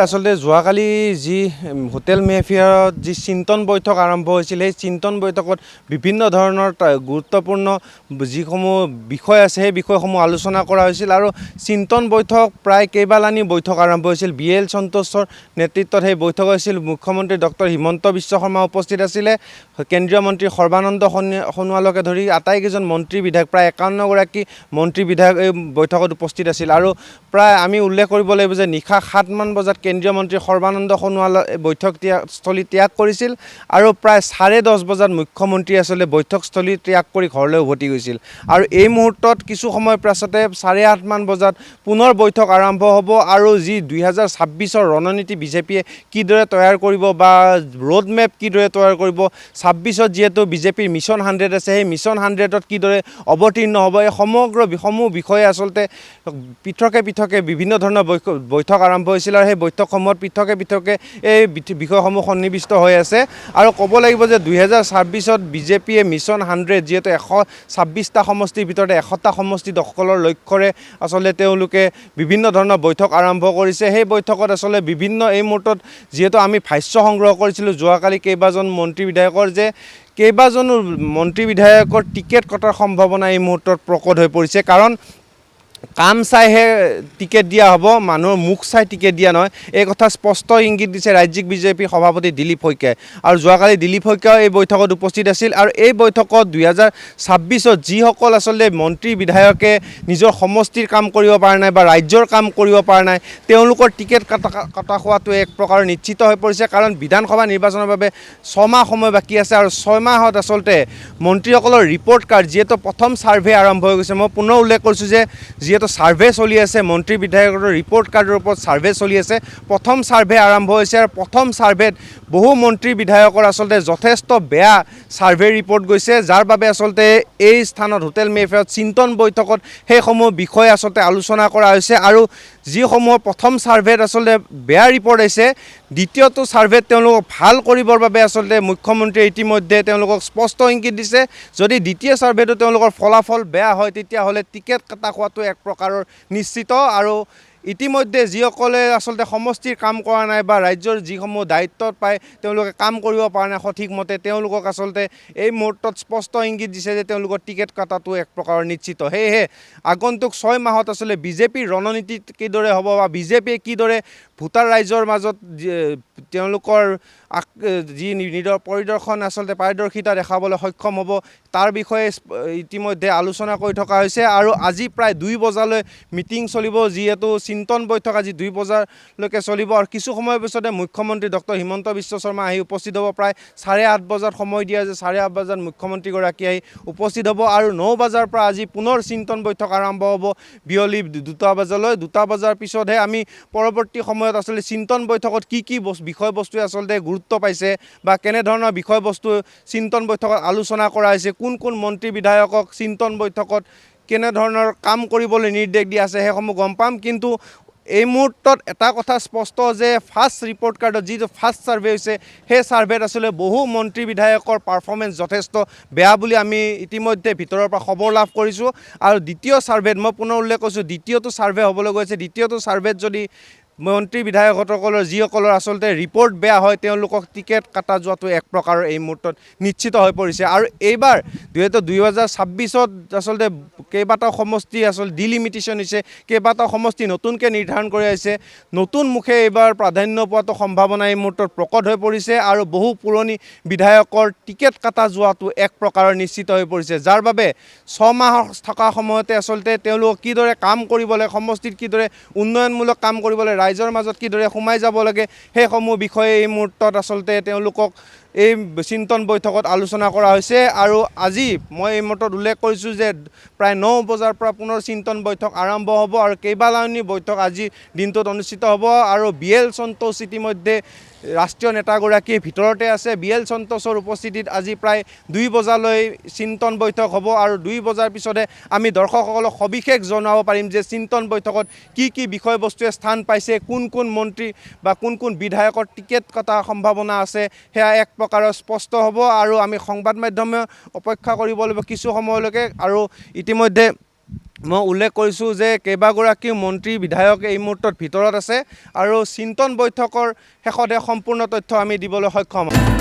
আসলে যোৱাকালি যি হোটেল মেহফিয়াৰত যি চিন্তন বৈঠক আৰম্ভ হৈছিল সেই চিন্তন বৈঠকত বিভিন্ন ধৰণৰ গুৰুত্বপূৰ্ণ যিসমূহ বিষয় আছে সেই বিষয়সমূহ আলোচনা কৰা হৈছিল আৰু চিন্তন বৈঠক প্ৰায় কেইবালানি বৈঠক আৰম্ভ হৈছিল। BL সন্তোষৰ নেতৃত্বত সেই বৈঠক হৈছিল। মুখ্যমন্ত্ৰী ডক্টৰ হিমন্ত বিশ্ব শৰ্মা উপস্থিত আছিলে, কেন্দ্ৰীয় মন্ত্ৰী সৰ্বানন্দ সোণোৱালকে ধৰি আটাইকেইজন মন্ত্ৰী বিধায়ক প্ৰায় 51 গৰাকী মন্ত্ৰী বিধায়ক এই বৈঠকত উপস্থিত আছিল আৰু প্ৰায় আমি উল্লেখ কৰিব লাগিব যে নিশা 7 মান বজাত কেন্দ্ৰীয় মন্ত্ৰী সৰ্বানন্দ সোণোৱালে বৈঠকস্থলী ত্যাগ কৰিছিল আৰু প্ৰায় 10:30 বজাত মুখ্যমন্ত্ৰী আসলে বৈঠকস্থলী ত্যাগ কৰি ঘৰলৈ উভতি গৈছিল আৰু এই মুহূৰ্তত কিছু সময় পাছতে 8:30 মান বজাত পুনৰ বৈঠক আৰম্ভ হ'ব আৰু যি 2026ৰ ৰণনীতি বিজেপিয়ে কিদৰে তৈয়াৰ কৰিব বা ৰোড মেপ কিদৰে তৈয়াৰ কৰিব, 26ত যিহেতু বিজেপিৰ মিছন 100 আছে, সেই মিছন 100ত কিদৰে অৱতীৰ্ণ হ'ব, এই সমগ্ৰ বিষয়ে আচলতে পৃথকে বিভিন্ন ধৰণৰ বৈঠক আৰম্ভ হৈছিল আৰু সেই বৈঠকসমূহত পৃথকে এই বিষয়সমূহ সন্নিৱিষ্ট হৈ আছে আৰু ক'ব লাগিব যে 2026ত বিজেপিয়ে মিছন 100 যিহেতু 126টা সমষ্টিৰ ভিতৰতে 100টা সমষ্টি দখলৰ লক্ষ্যৰে আচলতে তেওঁলোকে বিভিন্ন ধৰণৰ বৈঠক আৰম্ভ কৰিছে। সেই বৈঠকত আচলতে বিভিন্ন এই মুহূৰ্তত যিহেতু আমি ভাষ্য সংগ্ৰহ কৰিছিলোঁ যোৱাকালি কেইবাজন মন্ত্ৰী বিধায়কৰ যে কেইবাজনো মন্ত্ৰী বিধায়কৰ টিকেট কটাৰ সম্ভাৱনা এই মুহূৰ্তত প্ৰকট হৈ পৰিছে, কাৰণ কাম চাইহে টিকেট দিয়া হ'ব, মানুহৰ মুখ চাই টিকেট দিয়া নহয়, এই কথা স্পষ্ট ইংগিত দিছে ৰাজ্যিক বিজেপিৰ সভাপতি দিলীপ শইকীয়াই। আৰু যোৱাকালি দিলীপ শইকীয়াও এই বৈঠকত উপস্থিত আছিল আৰু এই বৈঠকত 2026ত যিসকল আচলতে মন্ত্ৰী বিধায়কে নিজৰ সমষ্টিৰ কাম কৰিব পৰা নাই বা ৰাজ্যৰ কাম কৰিব পৰা নাই তেওঁলোকৰ টিকেট কটা হোৱাটো এক প্ৰকাৰ নিশ্চিত হৈ পৰিছে, কাৰণ বিধানসভা নিৰ্বাচনৰ বাবে 6 মাহ সময় বাকী আছে আৰু 6 মাহত আচলতে মন্ত্ৰীসকলৰ ৰিপৰ্ট কাৰ্ড যিহেতু প্ৰথম ছাৰ্ভে আৰম্ভ হৈ গৈছে। মই পুনৰ উল্লেখ কৰিছোঁ যে যিহেতু ছাৰ্ভে চলি আছে, মন্ত্ৰী বিধায়কৰ ৰিপৰ্ট কাৰ্ডৰ ওপৰত ছাৰ্ভে চলি আছে, প্ৰথম ছাৰ্ভে আৰম্ভ হৈছে আৰু প্ৰথম ছাৰ্ভেত বহু মন্ত্ৰী বিধায়কৰ আচলতে যথেষ্ট বেয়া ছাৰ্ভে ৰিপৰ্ট গৈছে, যাৰ বাবে আচলতে এই স্থানত হোটেল মেহফিয়াৰত চিন্তন বৈঠকত সেইসমূহ বিষয় আচলতে আলোচনা কৰা হৈছে আৰু যিসমূহ প্ৰথম ছাৰ্ভেত আচলতে বেয়া ৰিপৰ্ট আহিছে, দ্বিতীয়টো ছাৰ্ভেত তেওঁলোকক ভাল কৰিবৰ বাবে আচলতে মুখ্যমন্ত্ৰীয়ে ইতিমধ্যে তেওঁলোকক স্পষ্ট ইংগিত দিছে। যদি দ্বিতীয় ছাৰ্ভেটো তেওঁলোকৰ ফলাফল বেয়া হয় তেতিয়াহ'লে টিকেট কটা হোৱাটো এক প্ৰকাৰৰ নিশ্চিত আৰু ইতিমধ্যে যিসকলে আচলতে সমষ্টিৰ কাম কৰা নাই বা ৰাজ্যৰ যিসমূহ দায়িত্বত পায় তেওঁলোকে কাম কৰিব পৰা নাই সঠিক মতে, তেওঁলোকক আচলতে এই মুহূৰ্তত স্পষ্ট ইংগিত দিছে যে তেওঁলোকৰ টিকেট কটাটো এক প্ৰকাৰৰ নিশ্চিত। সেয়েহে আগন্তুক 6 মাহত আচলতে বিজেপিৰ ৰণনীতি কিদৰে হ'ব বা বিজেপিয়ে কিদৰে ভোটাৰ ৰাইজৰ মাজত তেওঁলোকৰ যি পৰিদৰ্শন আচলতে পাৰদৰ্শিতা দেখাবলৈ সক্ষম হ'ব তাৰ বিষয়ে ইতিমধ্যে আলোচনা কৰি থকা হৈছে আৰু আজি প্ৰায় 2 বজালৈ মিটিং চলিব, যিহেতু চিন্তন বৈঠক আজি 2 বজালৈকে চলিব আৰু কিছু সময়ৰ পিছতে মুখ্যমন্ত্ৰী ডক্টৰ হিমন্ত বিশ্ব শৰ্মা আহি উপস্থিত হ'ব। প্ৰায় 8:30 বজাত সময় দিয়া যে 8:30 বজাত মুখ্যমন্ত্ৰীগৰাকী আহি উপস্থিত হ'ব আৰু 9 বজাৰ পৰা আজি পুনৰ চিন্তন বৈঠক আৰম্ভ হ'ব বিয়লি 2টা বজালৈ। 2টা বজাৰ পিছতহে আমি পৰৱৰ্তী সময়ত আচলতে চিন্তন বৈঠকত কি বিষয়বস্তুৱে আচলতে গুৰুত্ব পাইছে বা কেনেধৰণৰ বিষয়বস্তু চিন্তন বৈঠকত আলোচনা কৰা হৈছে, কোন মন্ত্ৰী বিধায়কক চিন্তন বৈঠকত কেনেধৰণৰ কাম কৰিবলৈ নিৰ্দেশ দিয়া আছে সেইসমূহ গম পাম। কিন্তু এই মুহূৰ্তত এটা কথা স্পষ্ট যে ফাৰ্ষ্ট ৰিপৰ্ট কাৰ্ডত যিটো ফাৰ্ষ্ট ছাৰ্ভে হৈছে সেই ছাৰ্ভেত আচলতে বহু মন্ত্ৰী বিধায়কৰ পাৰফৰ্মেঞ্চ যথেষ্ট বেয়া বুলি আমি ইতিমধ্যে ভিতৰৰ পৰা খবৰ লাভ কৰিছোঁ আৰু দ্বিতীয় ছাৰ্ভেত মই পুনৰ উল্লেখ কৰিছোঁ দ্বিতীয়টো ছাৰ্ভে হ'বলৈ গৈছে, দ্বিতীয়টো ছাৰ্ভেত যদি মন্ত্ৰী বিধায়কসকলৰ যিসকলৰ আচলতে ৰিপৰ্ট বেয়া হয় তেওঁলোকক টিকেট কটা যোৱাটো এক প্ৰকাৰৰ এই মুহূৰ্তত নিশ্চিত হৈ পৰিছে আৰু এইবাৰ 2026ত আচলতে কেইবাটাও সমষ্টি আচলতে ডিলিমিটেশ্যন হৈছে, কেইবাটাও সমষ্টি নতুনকৈ নিৰ্ধাৰণ কৰি আহিছে, নতুন মুখে এইবাৰ প্ৰাধান্য পোৱাটো সম্ভাৱনা এই মুহূৰ্তত প্ৰকট হৈ পৰিছে আৰু বহু পুৰণি বিধায়কৰ টিকেট কটা যোৱাটো এক প্ৰকাৰৰ নিশ্চিত হৈ পৰিছে, যাৰ বাবে 6 মাহ থকা সময়তে আচলতে তেওঁলোকক কিদৰে কাম কৰিব লাগে, সমষ্টিত কিদৰে উন্নয়নমূলক কাম কৰিব লাগে, ৰাইজৰ মাজত কিদৰে সোমাই যাব লাগে সেইসমূহ বিষয়ে এই মুহূৰ্তত আচলতে তেওঁলোকক এই চিন্তন বৈঠকত আলোচনা কৰা হৈছে আৰু আজি মই এই মুহূৰ্তত উল্লেখ কৰিছোঁ যে প্ৰায় 9 বজাৰ পৰা পুনৰ চিন্তন বৈঠক আৰম্ভ হ'ব আৰু কেইবালানি বৈঠক আজি দিনটোত অনুষ্ঠিত হ'ব আৰু BL সন্তোষ ইতিমধ্যে ৰাষ্ট্ৰীয় নেতাগৰাকীৰ ভিতৰতে আছে। BL সন্তোষৰ উপস্থিতিত আজি প্ৰায় 2 বজালৈ চিন্তন বৈঠক হ'ব আৰু 2 বজাৰ পিছতে আমি দৰ্শকসকলক সবিশেষ জনাব পাৰিম যে চিন্তন বৈঠকত কি বিষয়বস্তুৱে স্থান পাইছে, কোন মন্ত্ৰী বা কোন বিধায়কৰ টিকেট কটাৰ সম্ভাৱনা আছে সেয়া এক প্ৰকাৰৰ স্পষ্ট হ'ব আৰু আমি সংবাদ মাধ্যমে অপেক্ষা কৰিব লাগিব কিছু সময়লৈকে আৰু ইতিমধ্যে মই উল্লেখ কৰিছোঁ যে কেইবাগৰাকীও মন্ত্ৰী বিধায়ক এই মুহূৰ্তত ভিতৰত আছে আৰু চিন্তন বৈঠকৰ শেষতে সম্পূৰ্ণ তথ্য আমি দিবলৈ সক্ষম হ'ম।